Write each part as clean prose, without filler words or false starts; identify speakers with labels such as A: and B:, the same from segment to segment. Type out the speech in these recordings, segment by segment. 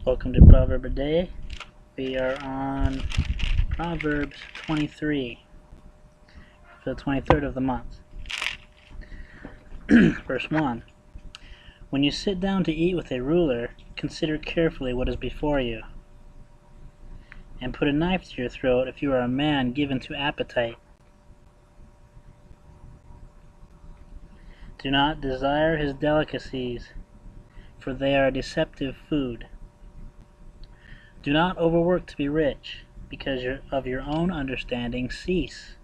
A: Welcome to Proverb a Day. We are on Proverbs 23 for the 23rd of the month. Verse 1. When you sit down to eat with a ruler, consider carefully what is before you, and put a knife to your throat if you are a man given to appetite. Do not desire his delicacies, for they are deceptive food. Do not overwork to be rich, because of your own understanding cease.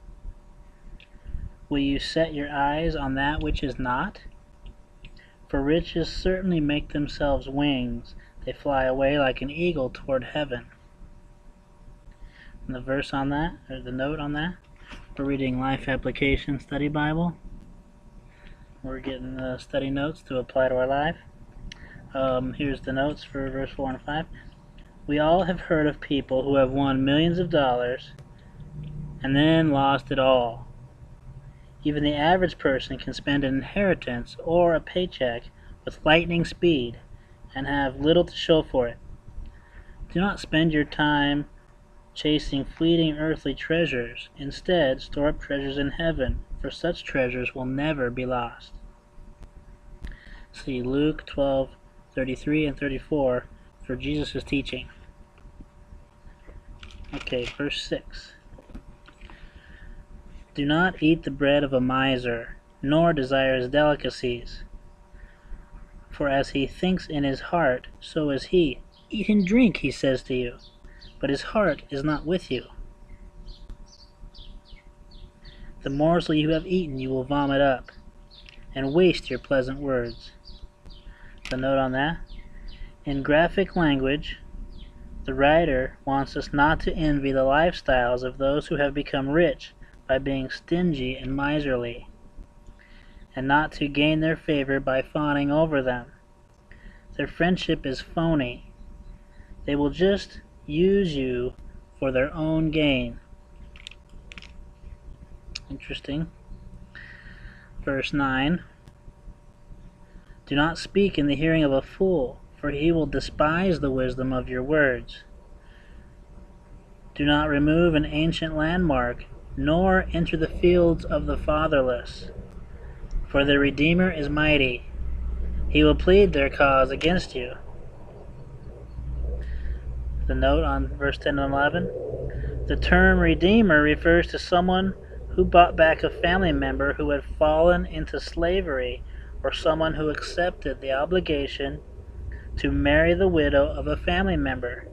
A: Will you set your eyes on that which is not? For riches certainly make themselves wings, they fly away like an eagle toward heaven. And the verse on that, or the note on that, we're reading Life Application Study Bible. We're getting the study notes to apply to our life. Here's the notes for verse 4 and 5. We all have heard of people who have won millions of dollars and then lost it all. Even the average person can spend an inheritance or a paycheck with lightning speed and have little to show for it. Do not spend your time chasing fleeting earthly treasures. Instead, store up treasures in heaven, for such treasures will never be lost. See Luke 12:33 and 34 for Jesus' teaching. Okay, verse 6. Do not eat the bread of a miser, nor desire his delicacies. For as he thinks in his heart, so is he. Eat and drink, he says to you, but his heart is not with you. The morsel you have eaten you will vomit up, and waste your pleasant words. The note on that. In graphic language, the writer wants us not to envy the lifestyles of those who have become rich by being stingy and miserly, and not to gain their favor by fawning over them. Their friendship is phony. They will just use you for their own gain. Interesting. Verse 9. Do not speak in the hearing of a fool, for he will despise the wisdom of your words. Do not remove an ancient landmark, nor enter the fields of the fatherless. For the Redeemer is mighty. He will plead their cause against you. The note on verse 10 and 11. The term Redeemer refers to someone who bought back a family member who had fallen into slavery, or someone who accepted the obligation to marry the widow of a family member.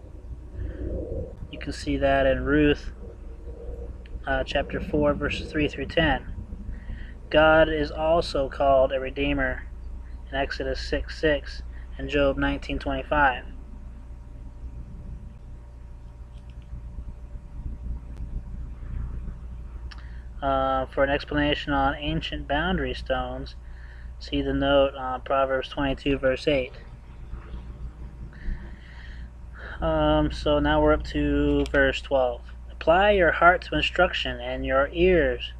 A: You can see that in Ruth chapter 4, verses 3 through 10. God is also called a Redeemer in Exodus 6:6 and Job 19:25. For an explanation on ancient boundary stones, see the note on Proverbs 22, verse 8. So now we're up to verse 12. Apply your heart to instruction and your ears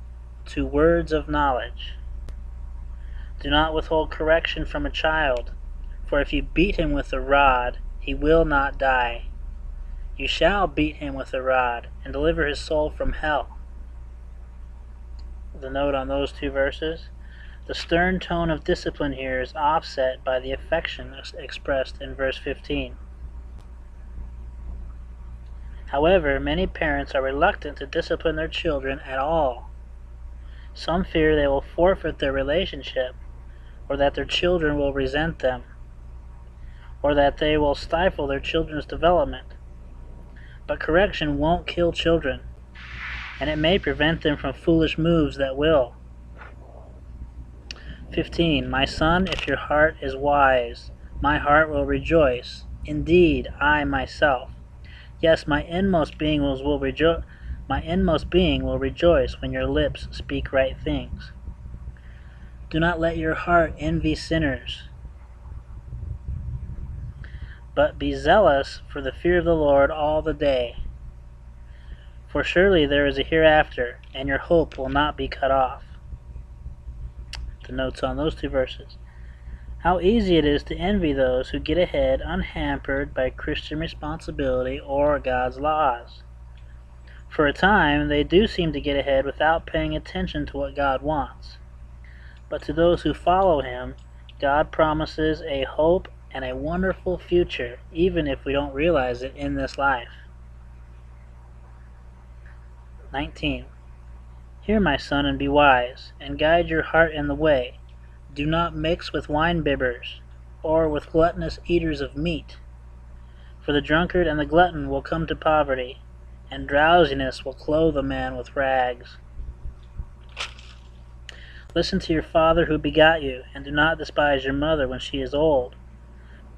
A: to words of knowledge. Do not withhold correction from a child, for if you beat him with a rod, he will not die. You shall beat him with a rod and deliver his soul from hell. The note on those two verses. The stern tone of discipline here is offset by the affection expressed in verse 15. However, many parents are reluctant to discipline their children at all. Some fear they will forfeit their relationship, or that their children will resent them, or that they will stifle their children's development. But correction won't kill children, and it may prevent them from foolish moves that will. 15. My son, if your heart is wise, my heart will rejoice. Indeed, I myself. Yes, my inmost being will rejoice when your lips speak right things. Do not let your heart envy sinners, but be zealous for the fear of the Lord all the day. For surely there is a hereafter, and your hope will not be cut off. The notes on those two verses. How easy it is to envy those who get ahead unhampered by Christian responsibility or God's laws. For a time, they do seem to get ahead without paying attention to what God wants. But to those who follow Him, God promises a hope and a wonderful future, even if we don't realize it in this life. 19. Hear, my son, and be wise, and guide your heart in the way. Do not mix with wine-bibbers, or with gluttonous eaters of meat. For the drunkard and the glutton will come to poverty, and drowsiness will clothe a man with rags. Listen to your father who begot you, and do not despise your mother when she is old.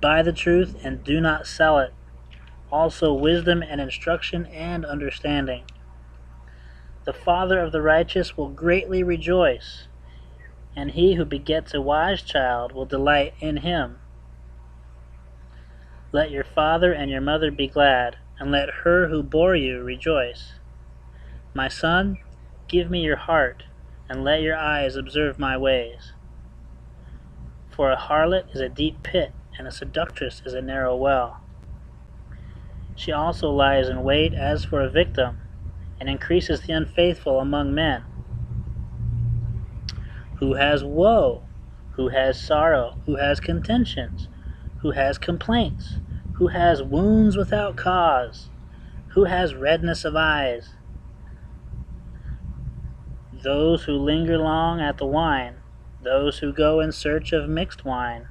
A: Buy the truth and do not sell it, also wisdom and instruction and understanding. The father of the righteous will greatly rejoice, and he who begets a wise child will delight in him. Let your father and your mother be glad, and let her who bore you rejoice. My son, give me your heart, and let your eyes observe my ways. For a harlot is a deep pit, and a seductress is a narrow well. She also lies in wait as for a victim, and increases the unfaithful among men. Who has woe? Who has sorrow? Who has contentions? Who has complaints? Who has wounds without cause? Who has redness of eyes? Those who linger long at the wine, those who go in search of mixed wine.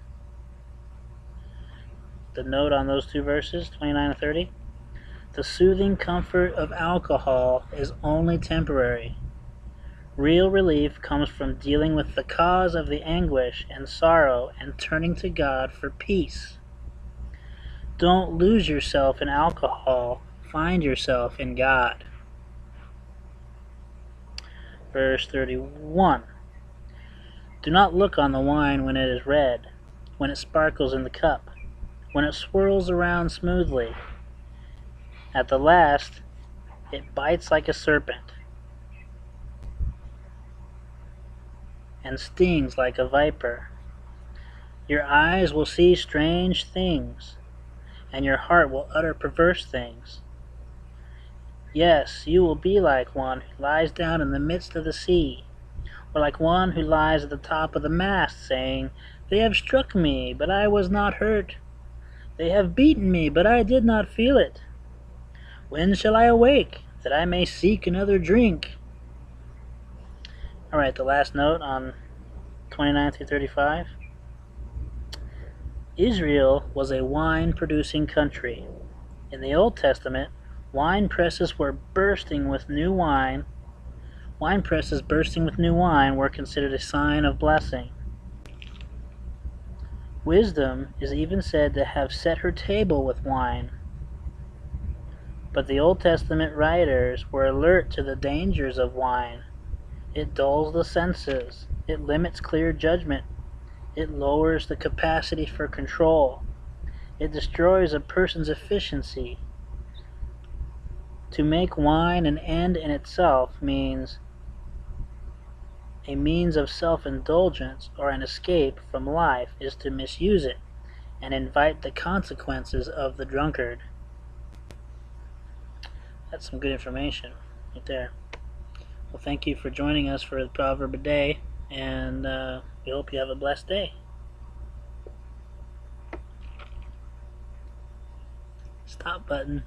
A: The note on those two verses, 29 and 30. The soothing comfort of alcohol is only temporary. Real relief comes from dealing with the cause of the anguish and sorrow and turning to God for peace. Don't lose yourself in alcohol. Find yourself in God. Verse 31. Do not look on the wine when it is red, when it sparkles in the cup, when it swirls around smoothly. At the last, it bites like a serpent and stings like a viper. Your eyes will see strange things, and your heart will utter perverse things. Yes, you will be like one who lies down in the midst of the sea, or like one who lies at the top of the mast, saying, They have struck me, but I was not hurt. They have beaten me, but I did not feel it. When shall I awake, that I may seek another drink? Alright, the last note on 29 through 35. Israel was a wine-producing country. In the Old Testament, wine presses bursting with new wine were considered a sign of blessing. Wisdom is even said to have set her table with wine. But the Old Testament writers were alert to the dangers of wine. It dulls the senses. It limits clear judgment. It lowers the capacity for control. It destroys a person's efficiency. To make wine an end in itself means a means of self-indulgence or an escape from life is to misuse it and invite the consequences of the drunkard. That's some good information right there. Well, thank you for joining us for the Proverb a Day, and we hope you have a blessed day. Stop button.